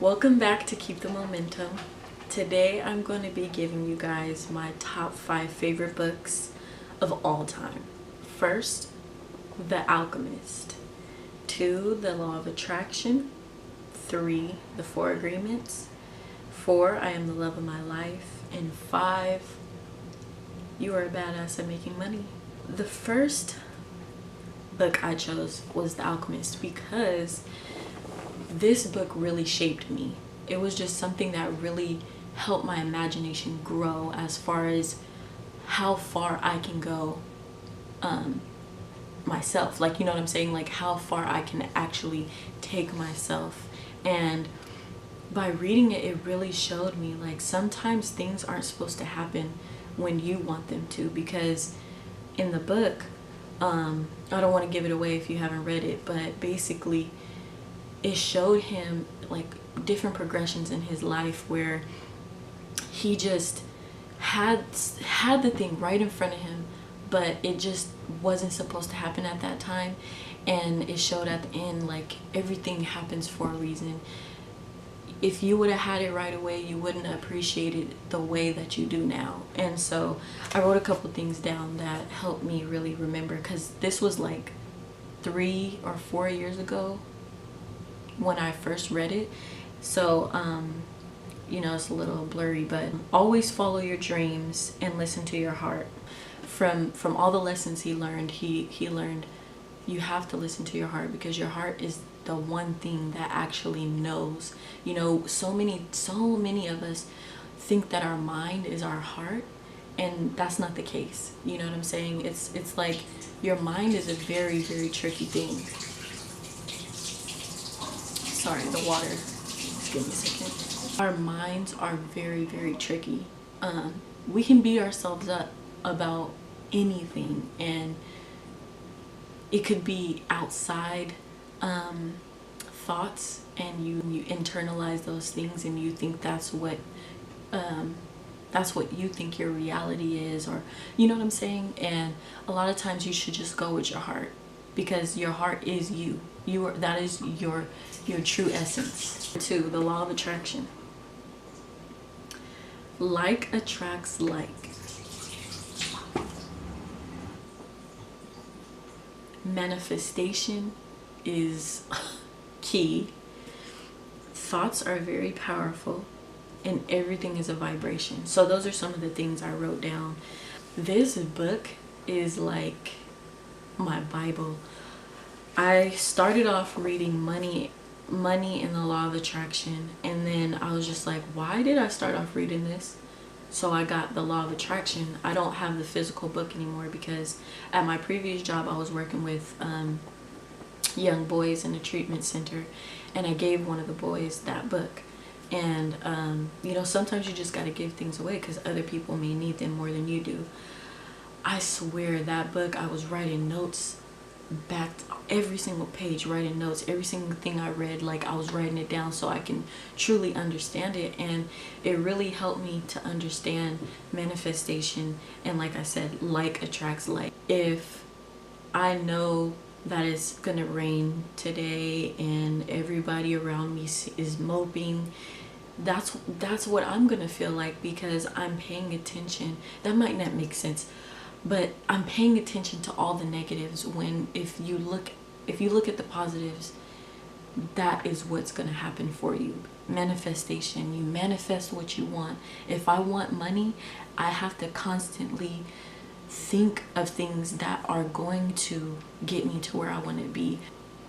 Welcome back to Keep the Momentum. Today I'm going to be giving you guys my top 5 favorite books of all time. First, The Alchemist. 2, The Law of Attraction. 3, The 4 Agreements. 4, I Am the Love of My Life. And 5, You Are a Badass at Making Money. The first book I chose was The Alchemist because this book really shaped me. It was just something that really helped my imagination grow as far as how far I can go myself. Like, you know what I'm saying? Like how far I can actually take myself. And by reading it, it really showed me like sometimes things aren't supposed to happen when you want them to, because in the book, I don't want to give it away if you haven't read it, but basically it showed him like different progressions in his life where he just had the thing right in front of him, but it just wasn't supposed to happen at that time. And it showed at the end like everything happens for a reason. If you would have had it right away, you wouldn't have appreciated the way that you do now. And so I wrote a couple things down that helped me really remember, because this was like 3 or 4 years ago when I first read it. So you know, it's a little blurry, but always follow your dreams and listen to your heart. From all the lessons he learned, he learned you have to listen to your heart, because your heart is the one thing that actually knows. You know, so many of us think that our mind is our heart, and that's not the case. You know what I'm saying? It's like your mind is a very, very tricky thing. Sorry, the water. Just give me a second. Our minds are very, very tricky. We can beat ourselves up about anything, and it could be outside thoughts, and you internalize those things, and you think that's what you think your reality is, or you know what I'm saying. And a lot of times you should just go with your heart, because your heart is you. That is your true essence. 2, The Law of Attraction. Like attracts like. Manifestation is key. Thoughts are very powerful, and everything is a vibration. So those are some of the things I wrote down. This book is like my Bible. I started off reading Money and the Law of Attraction, and then I was just like, why did I start off reading this? So I got The Law of Attraction. I don't have the physical book anymore, because at my previous job I was working with young boys in a treatment center, and I gave one of the boys that book. And you know, sometimes you just got to give things away because other people may need them more than you do. I swear that book, I was writing notes back every single page, writing notes, every single thing I read, like I was writing it down so I can truly understand it. And it really helped me to understand manifestation. And like I said, like attracts like. If I know that it's gonna rain today and everybody around me is moping, that's what I'm gonna feel like, because I'm paying attention. That might not make sense, but I'm paying attention to all the negatives, when if you look at the positives, that is what's going to happen for you. Manifestation, you manifest what you want. If I want money, I have to constantly think of things that are going to get me to where I want to be.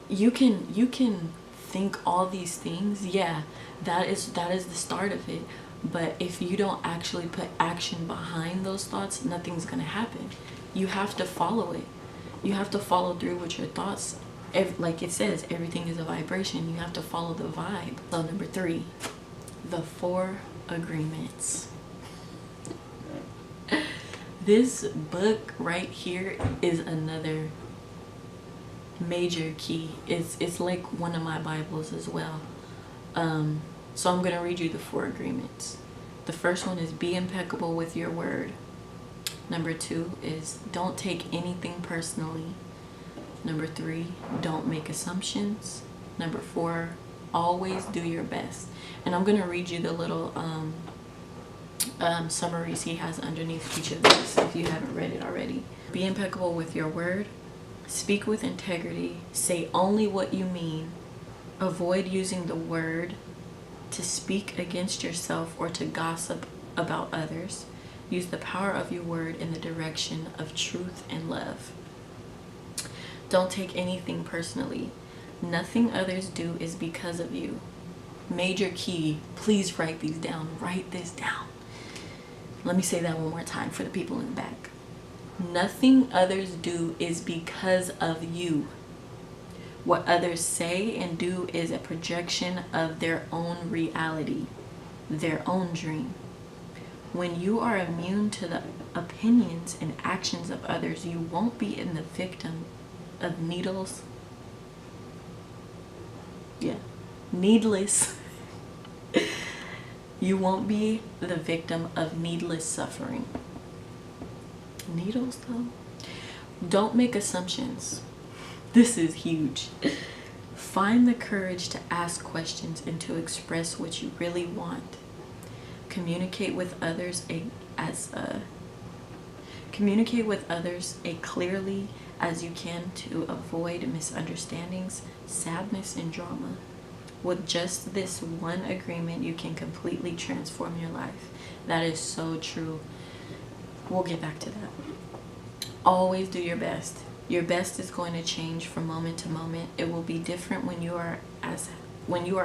You can think all these things, yeah, that is the start of it. But if you don't actually put action behind those thoughts, nothing's gonna happen. You have to follow it. You have to follow through with your thoughts. Like it says, everything is a vibration. You have to follow the vibe. So number 3, The 4 Agreements. This book right here is another major key. It's like one of my Bibles as well. So I'm going to read you the 4 agreements. The first one is be impeccable with your word. Number 2 is don't take anything personally. Number 3, don't make assumptions. Number 4, Always do your best. And I'm going to read you the little summaries he has underneath each of these if you haven't read it already. Be impeccable with your word. Speak with integrity. Say only what you mean. Avoid using the word to speak against yourself or to gossip about others. Use the power of your word in the direction of truth and love. Don't take anything personally. Nothing others do is because of you. Major key. Please write these down. Write this down. Let me say that one more time for the people in the back. Nothing others do is because of you. What others say and do is a projection of their own reality, their own dream. When you are immune to the opinions and actions of others, you won't be in the victim of needless you won't be the victim of needless suffering. Needles though? Don't make assumptions. This is huge. Find the courage to ask questions and to express what you really want. Communicate with others clearly as you can to avoid misunderstandings, sadness, and drama. With just this one agreement, you can completely transform your life. That is so true. We'll get back to that. Always do your best. Your best is going to change from moment to moment. It will be different when you are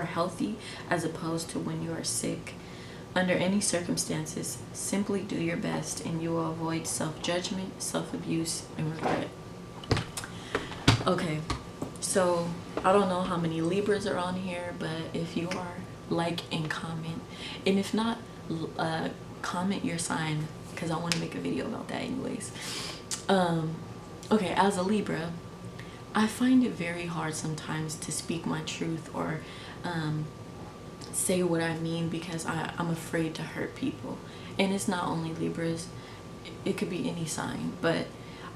healthy as opposed to when you are sick. Under any circumstances, simply do your best and you will avoid self-judgment, self-abuse, and regret. Okay, so I don't know how many Libras are on here, but if you are, like and comment. And if not, comment your sign, because I want to make a video about that anyways. Okay, as a Libra, I find it very hard sometimes to speak my truth or say what I mean because I'm afraid to hurt people. And it's not only Libras, it could be any sign, but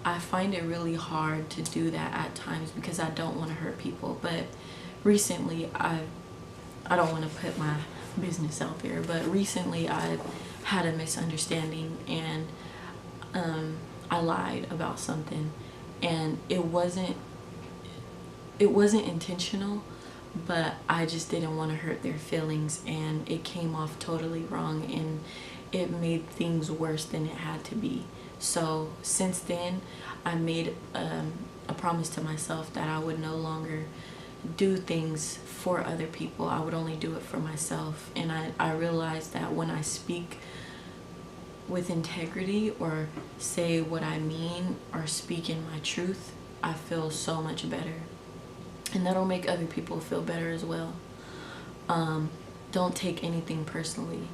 I find it really hard to do that at times because I don't want to hurt people. But recently, I don't want to put my business out there, but recently I had a misunderstanding and I lied about something, and it wasn't intentional, but I just didn't want to hurt their feelings, and it came off totally wrong, and it made things worse than it had to be. So since then, I made a promise to myself that I would no longer do things for other people. I would only do it for myself. And I realized that when I speak with integrity or say what I mean or speak in my truth, I feel so much better. And that'll make other people feel better as well. Don't take anything personally.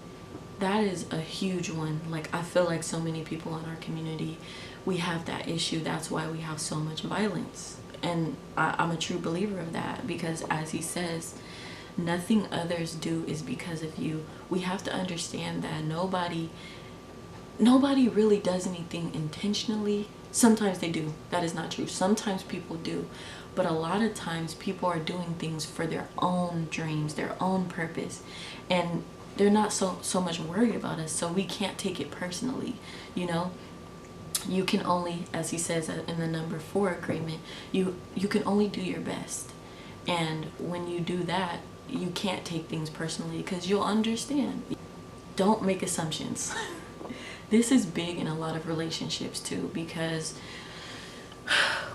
That is a huge one. Like, I feel like so many people in our community, we have that issue. That's why we have so much violence. And I'm a true believer of that, because as he says, nothing others do is because of you. We have to understand that nobody really does anything intentionally. Sometimes they do. That is not true. Sometimes people do. But a lot of times people are doing things for their own dreams, their own purpose. And they're not so much worried about us, so we can't take it personally, you know. You can only, as he says in the number 4 agreement, you can only do your best. And when you do that, you can't take things personally because you'll understand. Don't make assumptions. This is big in a lot of relationships too, because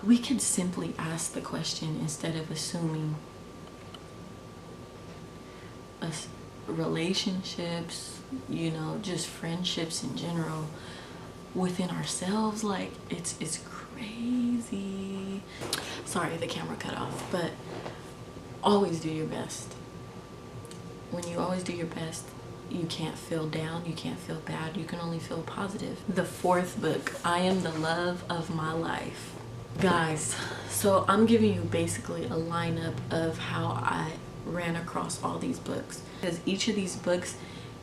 we can simply ask the question instead of assuming. Relationships, you know, just friendships in general, within ourselves, like it's crazy. Sorry, the camera cut off. But always do your best. When you always do your best, you can't feel down, you can't feel bad, you can only feel positive. The 4th book, I Am the Love of My Life. Guys, so I'm giving you basically a lineup of how I ran across all these books, because each of these books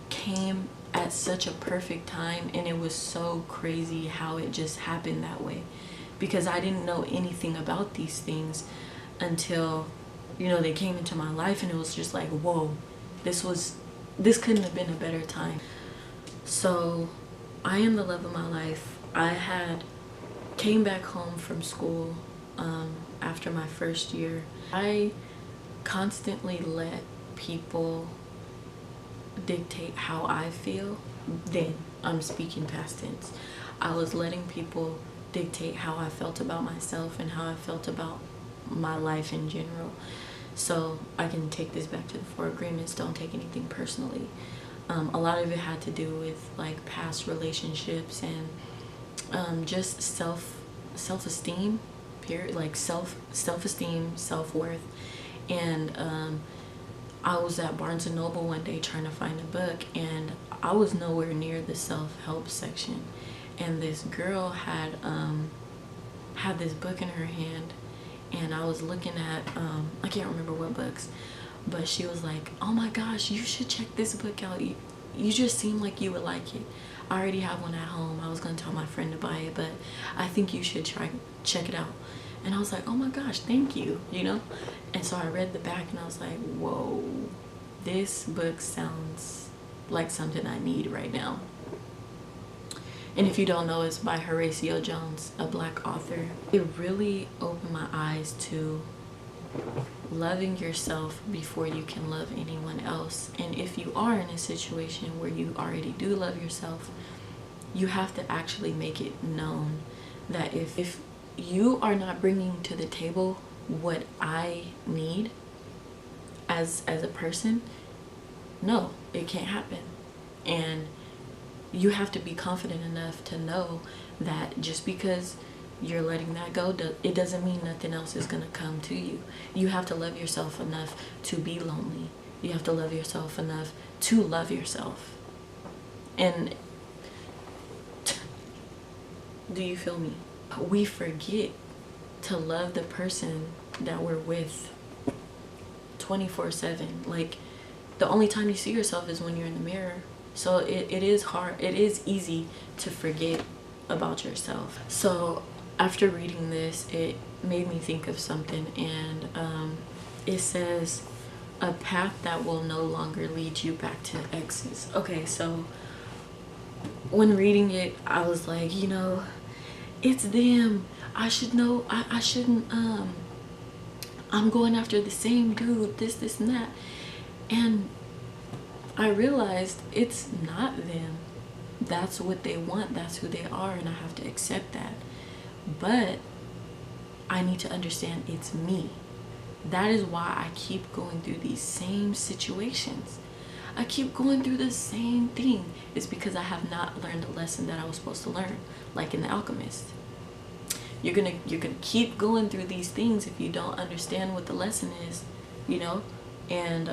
came at such a perfect time, and it was so crazy how it just happened that way, because I didn't know anything about these things until you know, they came into my life, and it was just like, whoa, this couldn't have been a better time. So I am the love of my life. I had came back home from school after my first year. I constantly let people dictate how I feel. Then I'm speaking past tense. I was letting people dictate how I felt about myself and how I felt about my life in general. So I can take this back to the 4 agreements. Don't take anything personally. A lot of it had to do with like past relationships and just self-esteem, period, like self-esteem, self-worth. And I was at Barnes and Noble one day trying to find a book, and I was nowhere near the self-help section, and this girl had this book in her hand, and I was looking at I can't remember what books, but she was like, oh my gosh, you should check this book out. You just seem like you would like it. I already have one at home. I was gonna tell my friend to buy it, but I think you should check it out. And I was like, oh my gosh, thank you, you know? And so I read the back, and I was like, whoa, this book sounds like something I need right now. And if you don't know, it's by Horatio Jones, a Black author. It really opened my eyes to loving yourself before you can love anyone else. And if you are in a situation where you already do love yourself, you have to actually make it known that if you are not bringing to the table what I need as a person, no, it can't happen. And you have to be confident enough to know that just because you're letting that go, it doesn't mean nothing else is going to come to you. You have to love yourself enough to be lonely. You have to love yourself enough to love yourself. And do you feel me? We forget to love the person that we're with 24/7. Like, the only time you see yourself is when you're in the mirror. So it is hard, it is easy to forget about yourself. So after reading this, it made me think of something, and it says, a path that will no longer lead you back to exes. Okay, so when reading it, I was like, you know, it's them. I should know. I shouldn't I'm going after the same dude, this and that. And I realized it's not them. That's what they want, that's who they are, and I have to accept that. But I need to understand it's me. That is why I keep going through these same situations. I keep going through the same thing. It's because I have not learned the lesson that I was supposed to learn, like in The Alchemist. You're gonna keep going through these things if you don't understand what the lesson is, you know. And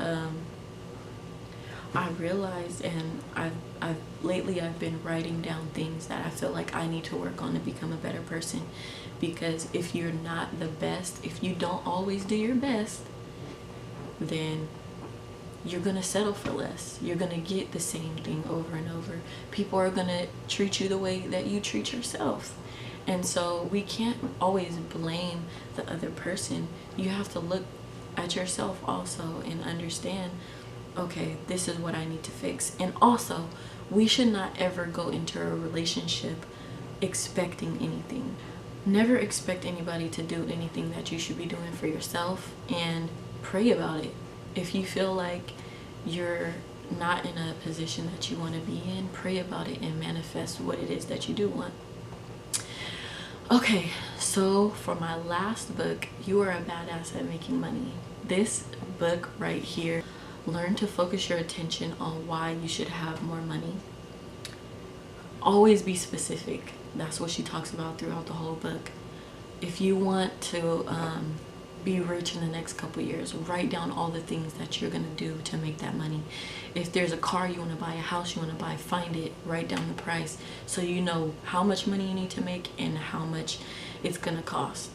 I realized, and I've lately been writing down things that I feel like I need to work on to become a better person. Because if you're not the best, if you don't always do your best, then you're gonna settle for less. You're gonna get the same thing over and over. People are gonna treat you the way that you treat yourself. And so we can't always blame the other person. You have to look at yourself also and understand, okay, this is what I need to fix. And also, we should not ever go into a relationship expecting anything. Never expect anybody to do anything that you should be doing for yourself, and pray about it. If you feel like you're not in a position that you want to be in, pray about it and manifest what it is that you do want. Okay, so for my last book, You Are a Badass at Making Money. This book right here, learn to focus your attention on why you should have more money. Always be specific. That's what she talks about throughout the whole book. If you want to be rich in the next couple years, write down all the things that you're going to do to make that money. If there's a car you want to buy, a house you want to buy, find it, write down the price so you know how much money you need to make and how much it's going to cost.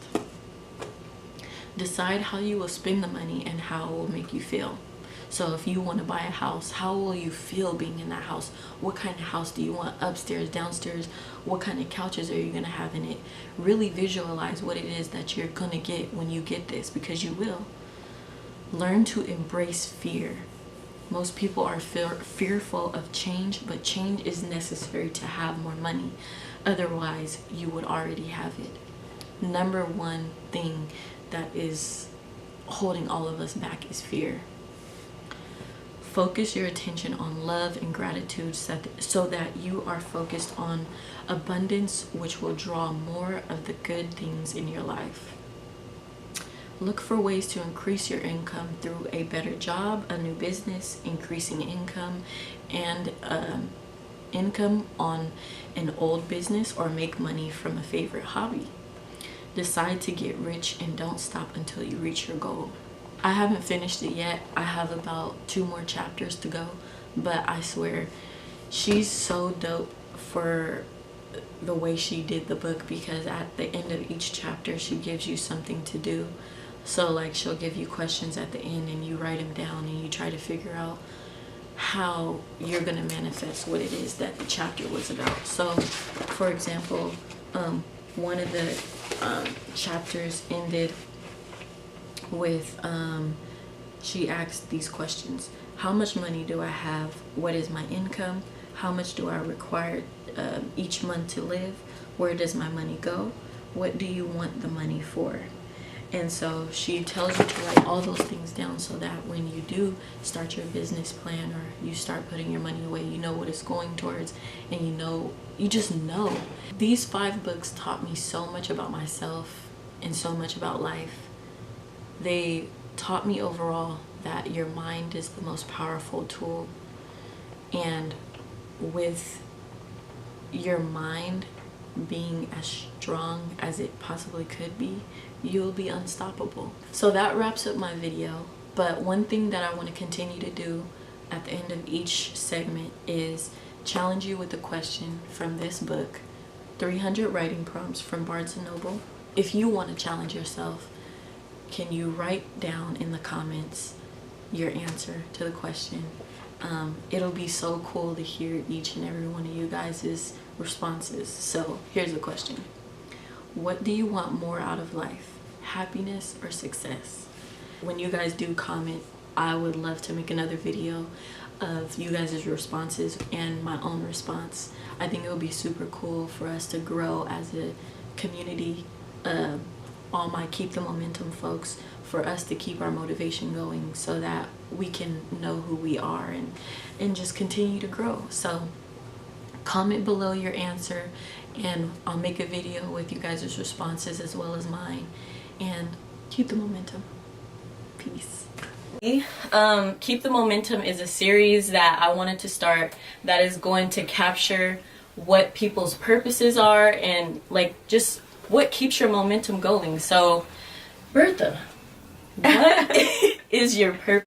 Decide how you will spend the money and how it will make you feel. So if you want to buy a house, how will you feel being in that house? What kind of house do you want? Upstairs, downstairs? What kind of couches are you going to have in it? Really visualize what it is that you're going to get when you get this, because you will. Learn to embrace fear. Most people are fearful of change, but change is necessary to have more money. Otherwise, you would already have it. Number one thing that is holding all of us back is fear. Focus your attention on love and gratitude so that you are focused on abundance, which will draw more of the good things in your life. Look for ways to increase your income through a better job, a new business, increasing income, and income on an old business, or make money from a favorite hobby. Decide to get rich and don't stop until you reach your goal. I haven't finished it yet. I have about 2 more chapters to go, but I swear she's so dope for the way she did the book, because at the end of each chapter she gives you something to do. So like, she'll give you questions at the end and you write them down and you try to figure out how you're going to manifest what it is that the chapter was about. So for example, one of the chapters ended with she asked these questions: how much money do I have? What is my income? How much do I require each month to live? Where does my money go? What do you want the money for? And so she tells you to write all those things down so that when you do start your business plan, or you start putting your money away, you know what it's going towards, and you just know. These 5 books taught me so much about myself and so much about life. They taught me overall that your mind is the most powerful tool, and with your mind being as strong as it possibly could be, you'll be unstoppable. So that wraps up my video. But one thing that I want to continue to do at the end of each segment is challenge you with a question from this book, 300 writing prompts from Barnes & Noble. If you want to challenge yourself, can you write down in the comments your answer to the question? It'll be so cool to hear each and every one of you guys' responses. So here's the question: what do you want more out of life, happiness or success? When you guys do comment, I would love to make another video of you guys' responses and my own response. I think it would be super cool for us to grow as a community. All my Keep the Momentum folks, for us to keep our motivation going so that we can know who we are and just continue to grow. So comment below your answer and I'll make a video with you guys' responses as well as mine, and keep the momentum. Peace. Keep the Momentum is a series that I wanted to start that is going to capture what people's purposes are and like just what keeps your momentum going. So Bertha, what is your purpose?